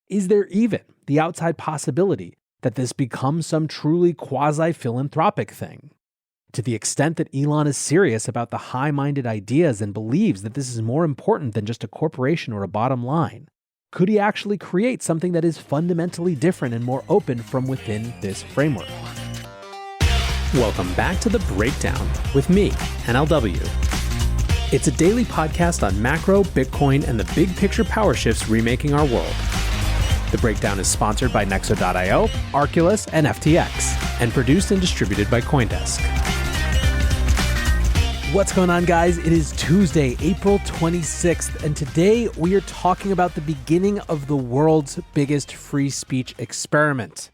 Is there even the outside possibility that this becomes some truly quasi-philanthropic thing? To the extent that Elon is serious about the high-minded ideas and believes that this is more important than just a corporation or a bottom line, could he actually create something that is fundamentally different and more open from within this framework? Welcome back to The Breakdown with me, NLW. It's a daily podcast on macro, Bitcoin, and the big picture power shifts remaking our world. The Breakdown is sponsored by Nexo.io, Arculus, and FTX, and produced and distributed by CoinDesk. What's going on, guys? It is Tuesday, April 26th, and today we are talking about the beginning of the world's biggest free speech experiment.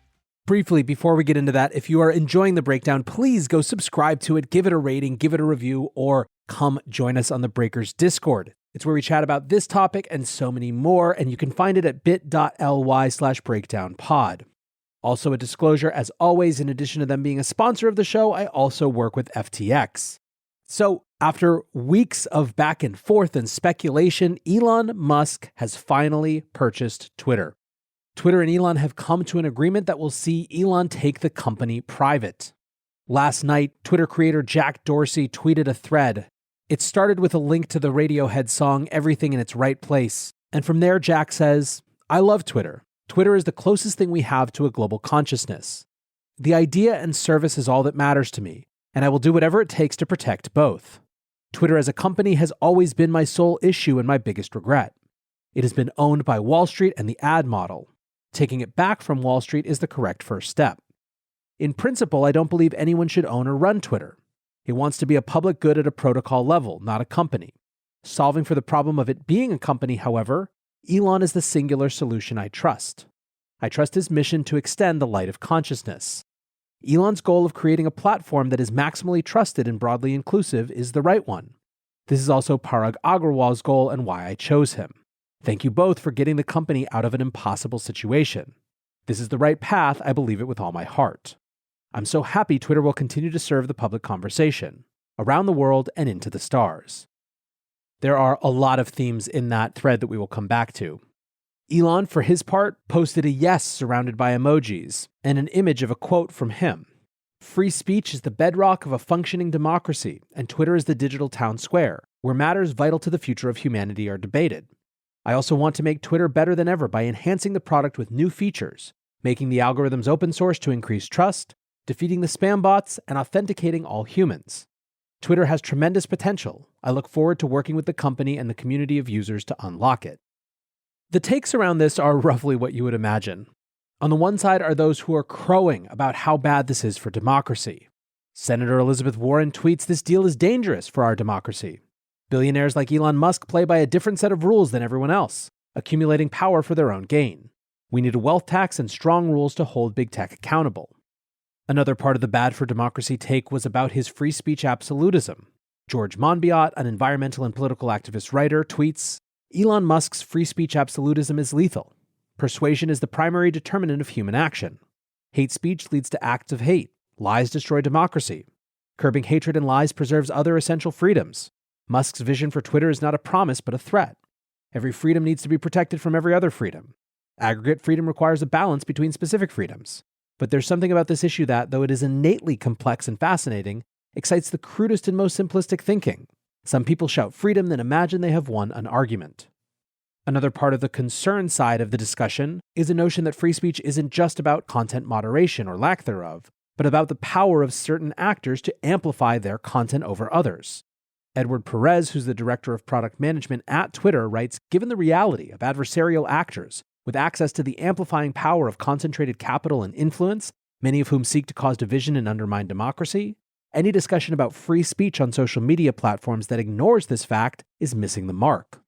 Briefly, before we get into that, if you are enjoying The Breakdown, please go subscribe to it, give it a rating, give it a review, or come join us on the Breakers Discord. It's where we chat about this topic and so many more, and you can find it at bit.ly/breakdownpod. Also, a disclosure, as always, in addition to them being a sponsor of the show, I also work with FTX. So, after weeks of back and forth and speculation, Elon Musk has finally purchased Twitter. Twitter and Elon have come to an agreement that will see Elon take the company private. Last night, Twitter creator Jack Dorsey tweeted a thread. It started with a link to the Radiohead song Everything in Its Right Place. And from there, Jack says, "I love Twitter. Twitter is the closest thing we have to a global consciousness. The idea and service is all that matters to me, and I will do whatever it takes to protect both. Twitter as a company has always been my sole issue and my biggest regret. It has been owned by Wall Street and the ad model. Taking it back from Wall Street is the correct first step. In principle, I don't believe anyone should own or run Twitter. It wants to be a public good at a protocol level, not a company. Solving for the problem of it being a company, however, Elon is the singular solution I trust. I trust his mission to extend the light of consciousness. Elon's goal of creating a platform that is maximally trusted and broadly inclusive is the right one. This is also Parag Agrawal's goal and why I chose him. Thank you both for getting the company out of an impossible situation. This is the right path, I believe it with all my heart. I'm so happy Twitter will continue to serve the public conversation, around the world and into the stars." There are a lot of themes in that thread that we will come back to. Elon, for his part, posted a yes surrounded by emojis and an image of a quote from him. "Free speech is the bedrock of a functioning democracy, and Twitter is the digital town square, where matters vital to the future of humanity are debated. I also want to make Twitter better than ever by enhancing the product with new features, making the algorithms open source to increase trust, defeating the spam bots, and authenticating all humans. Twitter has tremendous potential. I look forward to working with the company and the community of users to unlock it." The takes around this are roughly what you would imagine. On the one side are those who are crowing about how bad this is for democracy. Senator Elizabeth Warren tweets, "This deal is dangerous for our democracy. Billionaires like Elon Musk play by a different set of rules than everyone else, accumulating power for their own gain. We need a wealth tax and strong rules to hold big tech accountable." Another part of the bad for democracy take was about his free speech absolutism. George Monbiot, an environmental and political activist writer, tweets, "Elon Musk's free speech absolutism is lethal. Persuasion is the primary determinant of human action. Hate speech leads to acts of hate. Lies destroy democracy. Curbing hatred and lies preserves other essential freedoms. Musk's vision for Twitter is not a promise but a threat. Every freedom needs to be protected from every other freedom. Aggregate freedom requires a balance between specific freedoms. But there's something about this issue that, though it is innately complex and fascinating, excites the crudest and most simplistic thinking. Some people shout freedom, then imagine they have won an argument." Another part of the concern side of the discussion is a notion that free speech isn't just about content moderation or lack thereof, but about the power of certain actors to amplify their content over others. Edward Perez, who's the director of product management at Twitter, writes, "Given the reality of adversarial actors, with access to the amplifying power of concentrated capital and influence, many of whom seek to cause division and undermine democracy, any discussion about free speech on social media platforms that ignores this fact is missing the mark."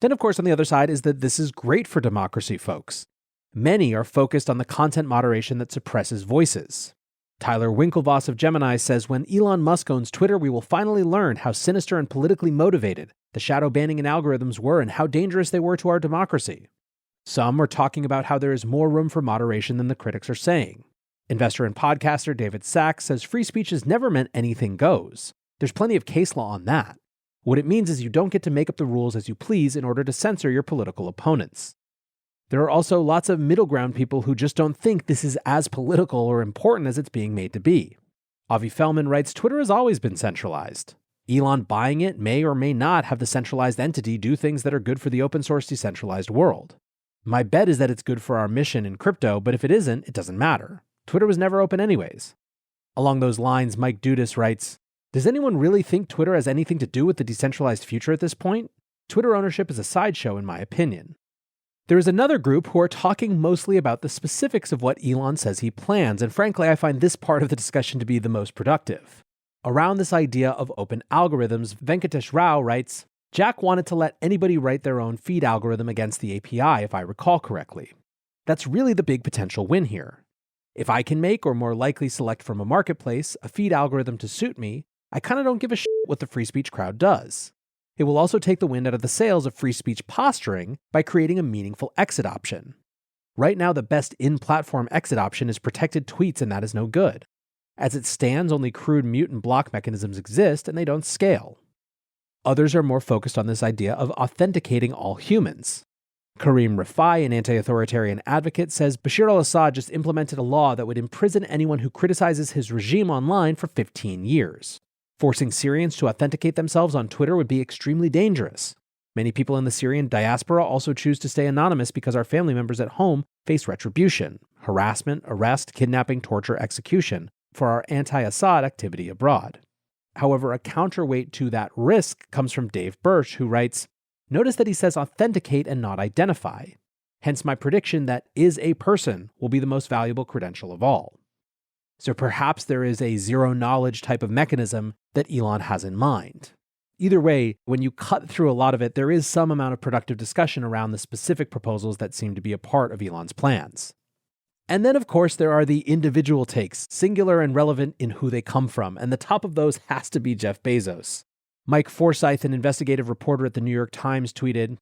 Then, of course, on the other side is that this is great for democracy, folks. Many are focused on the content moderation that suppresses voices. Tyler Winklevoss of Gemini says, "When Elon Musk owns Twitter, we will finally learn how sinister and politically motivated the shadow banning and algorithms were and how dangerous they were to our democracy." Some are talking about how there is more room for moderation than the critics are saying. Investor and podcaster David Sachs says free speech has never meant anything goes. There's plenty of case law on that. What it means is you don't get to make up the rules as you please in order to censor your political opponents. There are also lots of middle ground people who just don't think this is as political or important as it's being made to be. Avi Feldman writes, Twitter has always been centralized. Elon buying it may or may not have the centralized entity do things that are good for the open source decentralized world. My bet is that it's good for our mission in crypto, but if it isn't, it doesn't matter. Twitter was never open anyways. Along those lines, Mike Dudas writes, does anyone really think Twitter has anything to do with the decentralized future at this point? Twitter ownership is a sideshow in my opinion. There is another group who are talking mostly about the specifics of what Elon says he plans, and frankly, I find this part of the discussion to be the most productive. Around this idea of open algorithms, Venkatesh Rao writes, Jack wanted to let anybody write their own feed algorithm against the API, if I recall correctly. That's really the big potential win here. If I can make, or more likely select from a marketplace, a feed algorithm to suit me, I kind of don't give a shit what the free speech crowd does. It will also take the wind out of the sails of free speech posturing by creating a meaningful exit option. Right now, the best in-platform exit option is protected tweets, and that is no good. As it stands, only crude mute and block mechanisms exist, and they don't scale. Others are more focused on this idea of authenticating all humans. Karim Rifai, an anti-authoritarian advocate, says Bashar al-Assad just implemented a law that would imprison anyone who criticizes his regime online for 15 years. Forcing Syrians to authenticate themselves on Twitter would be extremely dangerous. Many people in the Syrian diaspora also choose to stay anonymous because our family members at home face retribution, harassment, arrest, kidnapping, torture, execution for our anti-Assad activity abroad. However, a counterweight to that risk comes from Dave Birch, who writes, notice that he says authenticate and not identify. Hence my prediction that is a person will be the most valuable credential of all. So perhaps there is a zero-knowledge type of mechanism that Elon has in mind. Either way, when you cut through a lot of it, there is some amount of productive discussion around the specific proposals that seem to be a part of Elon's plans. And then, of course, there are the individual takes, singular and relevant in who they come from, and the top of those has to be Jeff Bezos. Mike Forsyth, an investigative reporter at the New York Times, tweeted,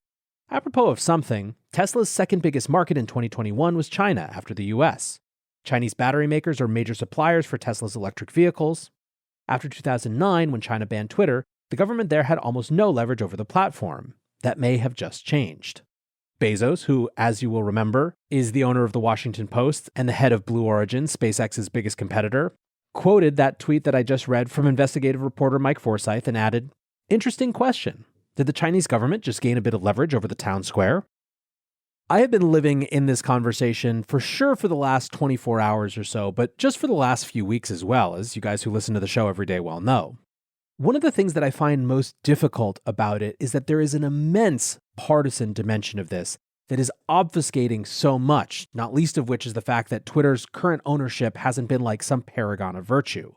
apropos of something, Tesla's second biggest market in 2021 was China after the US. Chinese battery makers are major suppliers for Tesla's electric vehicles. After 2009, when China banned Twitter, the government there had almost no leverage over the platform. That may have just changed. Bezos, who, as you will remember, is the owner of the Washington Post and the head of Blue Origin, SpaceX's biggest competitor, quoted that tweet that I just read from investigative reporter Mike Forsyth and added, interesting question. Did the Chinese government just gain a bit of leverage over the town square? I have been living in this conversation for sure for the last 24 hours or so, but just for the last few weeks as well, as you guys who listen to the show every day well know. One of the things that I find most difficult about it is that there is an immense partisan dimension of this that is obfuscating so much, not least of which is the fact that Twitter's current ownership hasn't been like some paragon of virtue.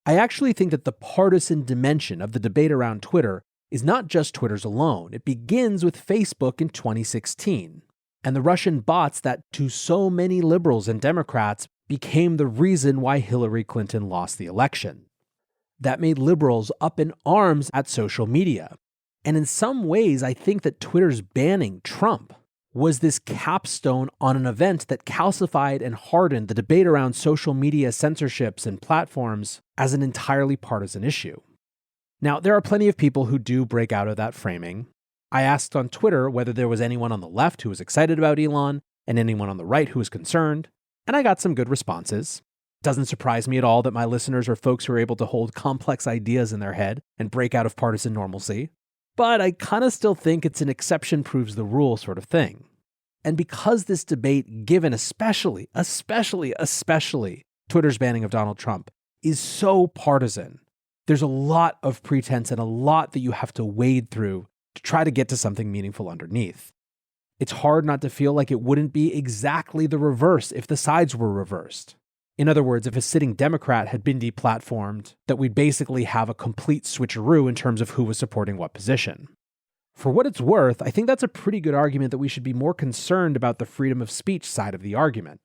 I actually think that the partisan dimension of the debate around Twitter is not just Twitter's alone. It begins with Facebook in 2016. And the Russian bots that to so many liberals and Democrats became the reason why Hillary Clinton lost the election. That made liberals up in arms at social media. And in some ways, I think that Twitter's banning Trump was this capstone on an event that calcified and hardened the debate around social media censorships and platforms as an entirely partisan issue. Now, there are plenty of people who do break out of that framing. I asked on Twitter whether there was anyone on the left who was excited about Elon and anyone on the right who was concerned, and I got some good responses. It doesn't surprise me at all that my listeners are folks who are able to hold complex ideas in their head and break out of partisan normalcy, but I kind of still think it's an exception proves the rule sort of thing. And because this debate, given especially Twitter's banning of Donald Trump, is so partisan, there's a lot of pretense and a lot that you have to wade through to try to get to something meaningful underneath. It's hard not to feel like it wouldn't be exactly the reverse if the sides were reversed. In other words, if a sitting Democrat had been deplatformed, that we'd basically have a complete switcheroo in terms of who was supporting what position. For what it's worth, I think that's a pretty good argument that we should be more concerned about the freedom of speech side of the argument.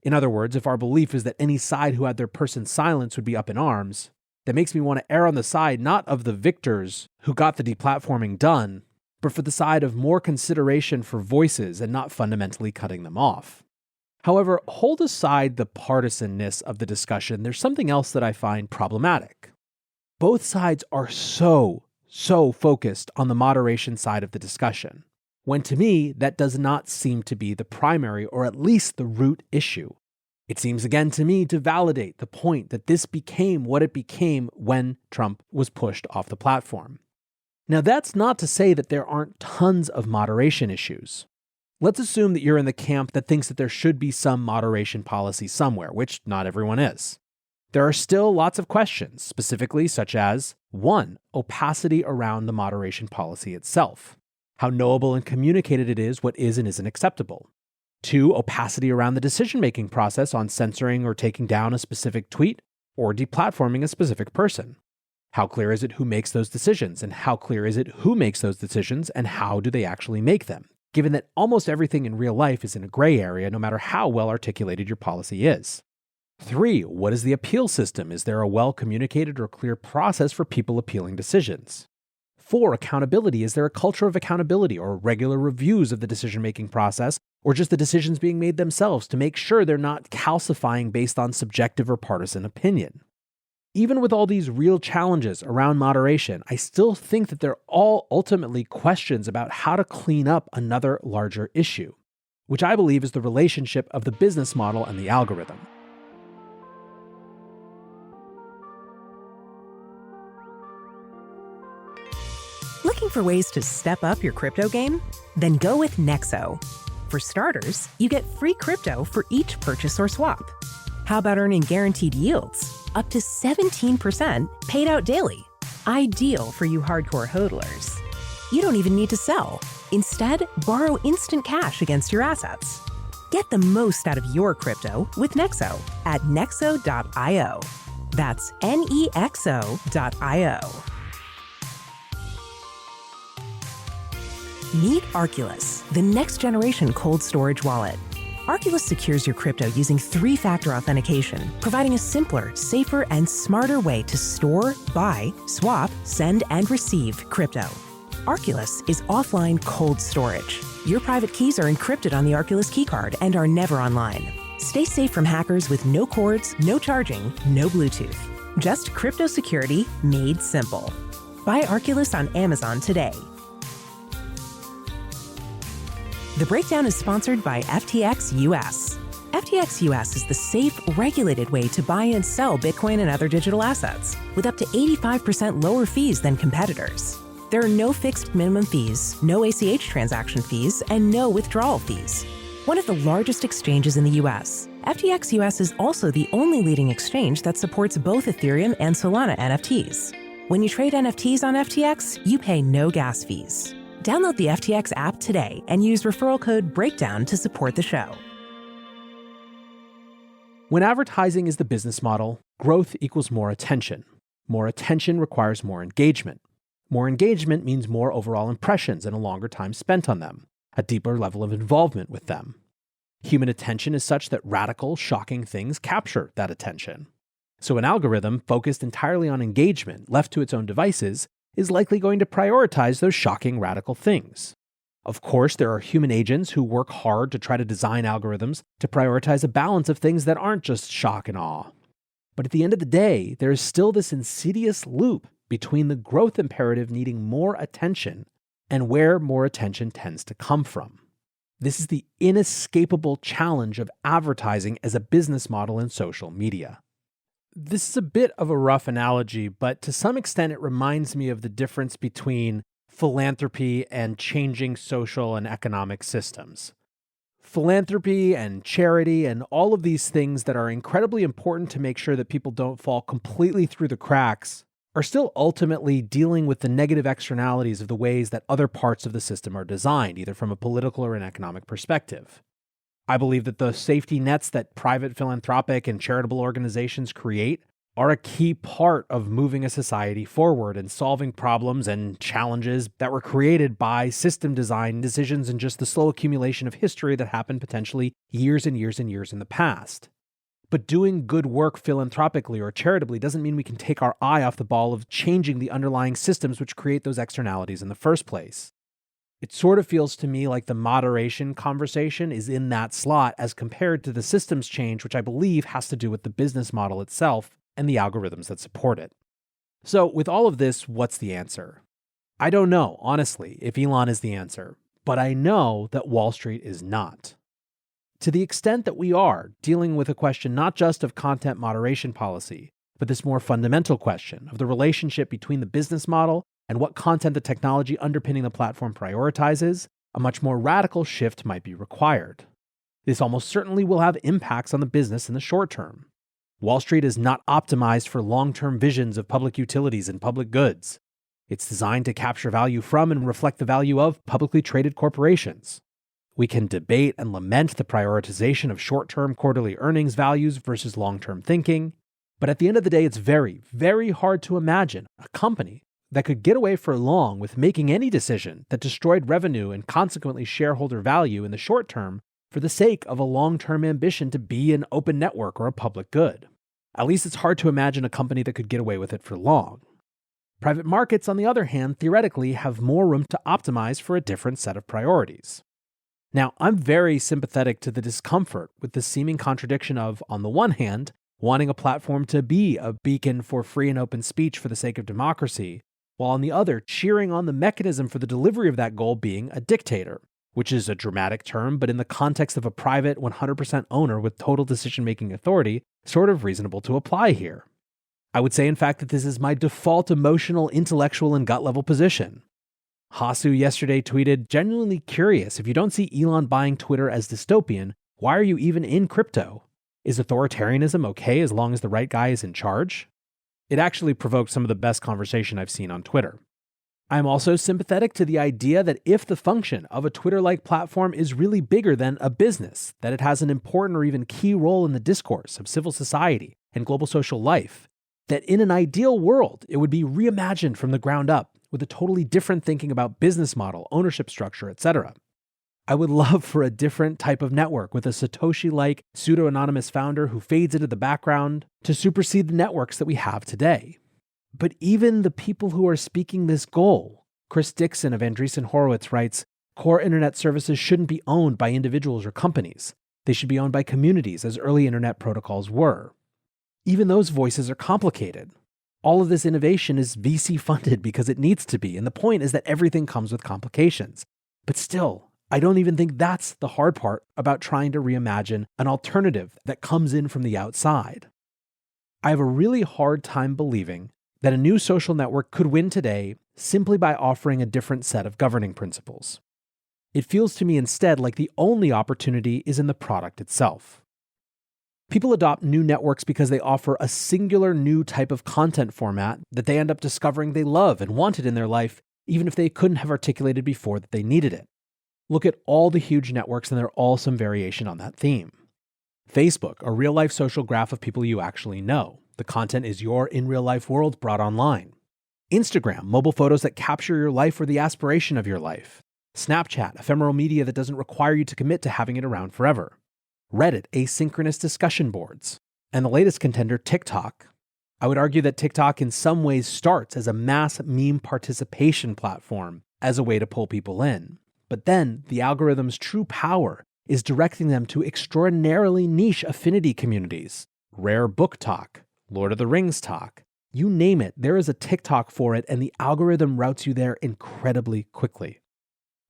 In other words, if our belief is that any side who had their person silenced would be up in arms, that makes me want to err on the side not of the victors who got the deplatforming done, but for the side of more consideration for voices and not fundamentally cutting them off. However, hold aside the partisanness of the discussion, there's something else that I find problematic. Both sides are so focused on the moderation side of the discussion. when to me, that does not seem to be the primary or at least the root issue. It seems again to me to validate the point that this became what it became when Trump was pushed off the platform. Now, that's not to say that there aren't tons of moderation issues. Let's assume that you're in the camp that thinks that there should be some moderation policy somewhere, which not everyone is. There are still lots of questions, specifically such as 1. Opacity around the moderation policy itself. How knowable and communicated it is what is and isn't acceptable. 2. Opacity around the decision-making process on censoring or taking down a specific tweet or deplatforming a specific person. How clear is it who makes those decisions, and how clear is it who makes those decisions, and how do they actually make them, given that almost everything in real life is in a gray area no matter how well articulated your policy is. 3. What is the appeal system? Is there a well-communicated or clear process for people appealing decisions? 4. Accountability. Is there a culture of accountability or regular reviews of the decision-making process, or just the decisions being made themselves to make sure they're not calcifying based on subjective or partisan opinion? Even with all these real challenges around moderation, I still think that they're all ultimately questions about how to clean up another larger issue, which I believe is the relationship of the business model and the algorithm. Looking for ways to step up your crypto game? Then go with Nexo. For starters, you get free crypto for each purchase or swap. How about earning guaranteed yields? Up to 17% paid out daily. Ideal for you hardcore hodlers. You don't even need to sell. Instead, borrow instant cash against your assets. Get the most out of your crypto with Nexo at nexo.io. That's NEXO.io. Meet Arculus, the next generation cold storage wallet. Arculus secures your crypto using 3-factor authentication, providing a simpler, safer, and smarter way to store, buy, swap, send, and receive crypto. Arculus is offline cold storage. Your private keys are encrypted on the Arculus keycard and are never online. Stay safe from hackers with no cords, no charging, no Bluetooth. Just crypto security made simple. Buy Arculus on Amazon today. The breakdown is sponsored by FTX US. FTX US is the safe, regulated way to buy and sell Bitcoin and other digital assets, with up to 85% lower fees than competitors. There are no fixed minimum fees, no ACH transaction fees, and no withdrawal fees. One of the largest exchanges in the US, FTX US is also the only leading exchange that supports both Ethereum and Solana NFTs. When you trade NFTs on FTX, you pay no gas fees. Download the FTX app today and use referral code BREAKDOWN to support the show. When advertising is the business model, growth equals more attention. More attention requires more engagement. More engagement means more overall impressions and a longer time spent on them, a deeper level of involvement with them. Human attention is such that radical, shocking things capture that attention. So an algorithm focused entirely on engagement, left to its own devices, is likely going to prioritize those shocking, radical things. Of course, there are human agents who work hard to try to design algorithms to prioritize a balance of things that aren't just shock and awe. But at the end of the day, there is still this insidious loop between the growth imperative needing more attention and where more attention tends to come from. This is the inescapable challenge of advertising as a business model in social media. This is a bit of a rough analogy, but to some extent it reminds me of the difference between philanthropy and changing social and economic systems. Philanthropy and charity and all of these things that are incredibly important to make sure that people don't fall completely through the cracks are still ultimately dealing with the negative externalities of the ways that other parts of the system are designed, either from a political or an economic perspective. I believe that the safety nets that private philanthropic and charitable organizations create are a key part of moving a society forward and solving problems and challenges that were created by system design decisions and just the slow accumulation of history that happened potentially years and years and years in the past. But doing good work philanthropically or charitably doesn't mean we can take our eye off the ball of changing the underlying systems which create those externalities in the first place. It sort of feels to me like the moderation conversation is in that slot as compared to the systems change, which I believe has to do with the business model itself and the algorithms that support it. So with all of this, what's the answer? I don't know, honestly, if Elon is the answer. But I know that Wall Street is not. To the extent that we are dealing with a question not just of content moderation policy, but this more fundamental question of the relationship between the business model and what content the technology underpinning the platform prioritizes, a much more radical shift might be required. This almost certainly will have impacts on the business in the short term. Wall Street is not optimized for long-term visions of public utilities and public goods. It's designed to capture value from and reflect the value of publicly traded corporations. We can debate and lament the prioritization of short-term quarterly earnings values versus long-term thinking, but at the end of the day, it's very, very hard to imagine a company that could get away for long with making any decision that destroyed revenue and consequently shareholder value in the short term for the sake of a long-term ambition to be an open network or a public good. At least it's hard to imagine a company that could get away with it for long. Private markets, on the other hand, theoretically have more room to optimize for a different set of priorities. Now, I'm very sympathetic to the discomfort with the seeming contradiction of, on the one hand, wanting a platform to be a beacon for free and open speech for the sake of democracy, while on the other, cheering on the mechanism for the delivery of that goal being a dictator, which is a dramatic term, but in the context of a private 100% owner with total decision-making authority, sort of reasonable to apply here. I would say, in fact, that this is my default emotional, intellectual, and gut-level position. Hasu yesterday tweeted, "Genuinely curious, if you don't see Elon buying Twitter as dystopian, why are you even in crypto? Is authoritarianism okay as long as the right guy is in charge?" It actually provoked some of the best conversation I've seen on Twitter. I'm also sympathetic to the idea that if the function of a Twitter-like platform is really bigger than a business, that it has an important or even key role in the discourse of civil society and global social life, that in an ideal world, it would be reimagined from the ground up with a totally different thinking about business model, ownership structure, etc. I would love for a different type of network with a Satoshi-like pseudo-anonymous founder who fades into the background to supersede the networks that we have today. But even the people who are speaking this goal, Chris Dixon of Andreessen Horowitz writes, core internet services shouldn't be owned by individuals or companies. They should be owned by communities, as early internet protocols were. Even those voices are complicated. All of this innovation is VC funded because it needs to be, and the point is that everything comes with complications. But still, I don't even think that's the hard part about trying to reimagine an alternative that comes in from the outside. I have a really hard time believing that a new social network could win today simply by offering a different set of governing principles. It feels to me instead like the only opportunity is in the product itself. People adopt new networks because they offer a singular new type of content format that they end up discovering they love and wanted in their life, even if they couldn't have articulated before that they needed it. Look at all the huge networks, and they're all some variation on that theme. Facebook, a real-life social graph of people you actually know. The content is your in-real-life world brought online. Instagram, mobile photos that capture your life or the aspiration of your life. Snapchat, ephemeral media that doesn't require you to commit to having it around forever. Reddit, asynchronous discussion boards. And the latest contender, TikTok. I would argue that TikTok in some ways starts as a mass meme participation platform as a way to pull people in. But then the algorithm's true power is directing them to extraordinarily niche affinity communities. Rare book talk, Lord of the Rings talk. You name it, there is a TikTok for it, and the algorithm routes you there incredibly quickly.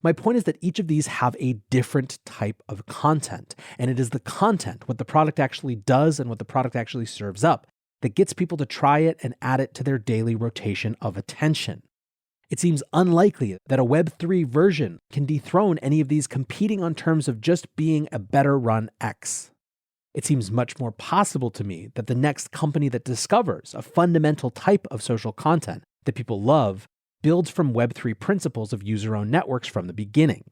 My point is that each of these have a different type of content, and it is the content, what the product actually does and what the product actually serves up, that gets people to try it and add it to their daily rotation of attention. It seems unlikely that a Web3 version can dethrone any of these competing on terms of just being a better run X. It seems much more possible to me that the next company that discovers a fundamental type of social content that people love builds from Web3 principles of user-owned networks from the beginning.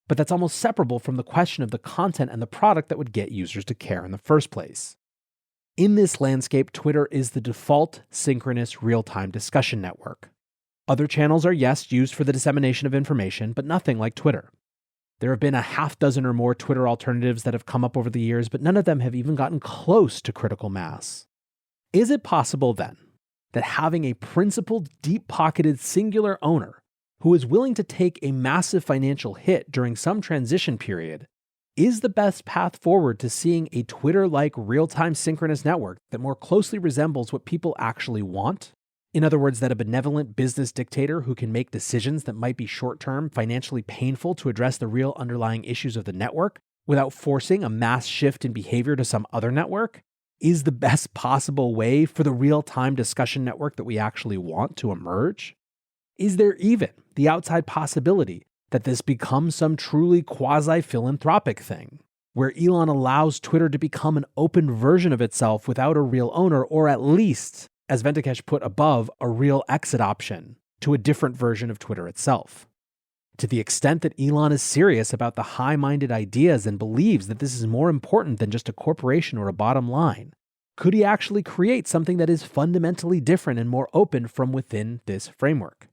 But that's almost separable from the question of the content and the product that would get users to care in the first place. In this landscape, Twitter is the default synchronous real-time discussion network. Other channels are, yes, used for the dissemination of information, but nothing like Twitter. There have been a half dozen or more Twitter alternatives that have come up over the years, but none of them have even gotten close to critical mass. Is it possible, then, that having a principled, deep-pocketed singular owner who is willing to take a massive financial hit during some transition period is the best path forward to seeing a Twitter-like real-time synchronous network that more closely resembles what people actually want? In other words, that a benevolent business dictator who can make decisions that might be short-term, financially painful to address the real underlying issues of the network without forcing a mass shift in behavior to some other network is the best possible way for the real-time discussion network that we actually want to emerge? Is there even the outside possibility that this becomes some truly quasi-philanthropic thing, where Elon allows Twitter to become an open version of itself without a real owner, or at least, as Venkatesh put above, a real exit option to a different version of Twitter itself? To the extent that Elon is serious about the high-minded ideas and believes that this is more important than just a corporation or a bottom line, could he actually create something that is fundamentally different and more open from within this framework?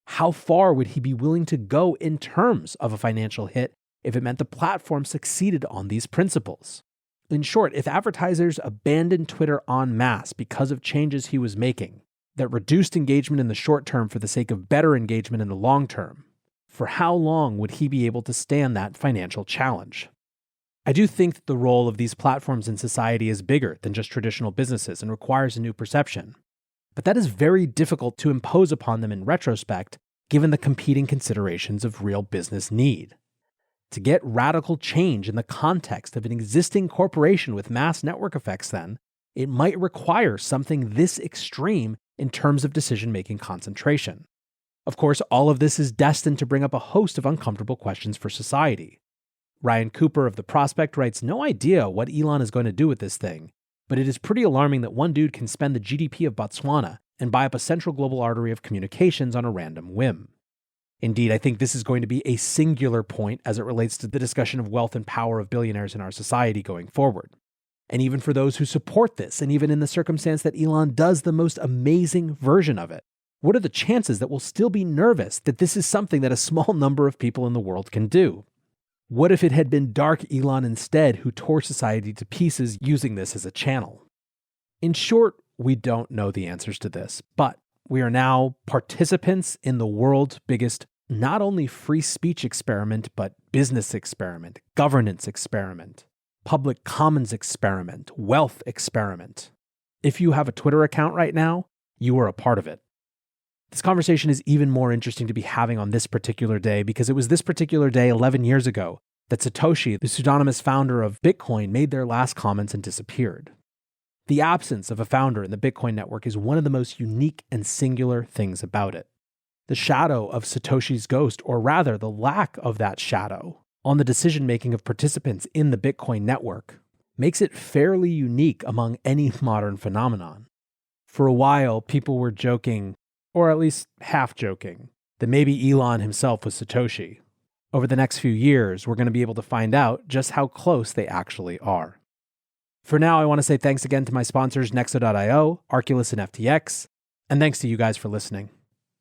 How far would he be willing to go in terms of a financial hit if it meant the platform succeeded on these principles? In short, if advertisers abandoned Twitter en masse because of changes he was making that reduced engagement in the short term for the sake of better engagement in the long term, for how long would he be able to stand that financial challenge? I do think that the role of these platforms in society is bigger than just traditional businesses and requires a new perception. But that is very difficult to impose upon them in retrospect, given the competing considerations of real business need. To get radical change in the context of an existing corporation with mass network effects, then, it might require something this extreme in terms of decision-making concentration. Of course, all of this is destined to bring up a host of uncomfortable questions for society. Ryan Cooper of The Prospect writes, "No idea what Elon is going to do with this thing, but it is pretty alarming that one dude can spend the GDP of Botswana and buy up a central global artery of communications on a random whim." Indeed, I think this is going to be a singular point as it relates to the discussion of wealth and power of billionaires in our society going forward. And even for those who support this, and even in the circumstance that Elon does the most amazing version of it, what are the chances that we'll still be nervous that this is something that a small number of people in the world can do? What if it had been dark Elon instead who tore society to pieces using this as a channel? In short, we don't know the answers to this, but we are now participants in the world's biggest not only free speech experiment, but business experiment, governance experiment, public commons experiment, wealth experiment. If you have a Twitter account right now, you are a part of it. This conversation is even more interesting to be having on this particular day because it was this particular day 11 years ago that Satoshi, the pseudonymous founder of Bitcoin, made their last comments and disappeared. The absence of a founder in the Bitcoin network is one of the most unique and singular things about it. The shadow of Satoshi's ghost, or rather the lack of that shadow, on the decision-making of participants in the Bitcoin network makes it fairly unique among any modern phenomenon. For a while, people were joking, or at least half joking, that maybe Elon himself was Satoshi. Over the next few years, we're going to be able to find out just how close they actually are. For now, I want to say thanks again to my sponsors Nexo.io, Arculus, and FTX, and thanks to you guys for listening.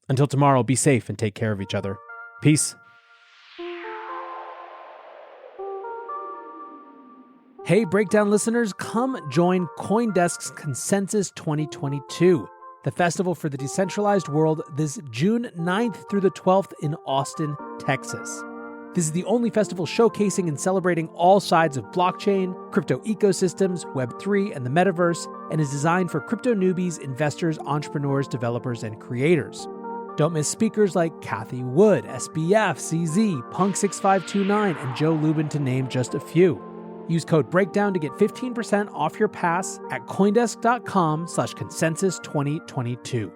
Until tomorrow, be safe and take care of each other. Peace. Hey, Breakdown listeners, come join CoinDesk's Consensus 2022, the festival for the decentralized world, this June 9th through the 12th in Austin, Texas. This is the only festival showcasing and celebrating all sides of blockchain, crypto ecosystems, Web3, and the metaverse, and is designed for crypto newbies, investors, entrepreneurs, developers, and creators. Don't miss speakers like Cathie Wood, SBF, CZ, Punk6529, and Joe Lubin, to name just a few. Use code BREAKDOWN to get 15% off your pass at coindesk.com/consensus2022.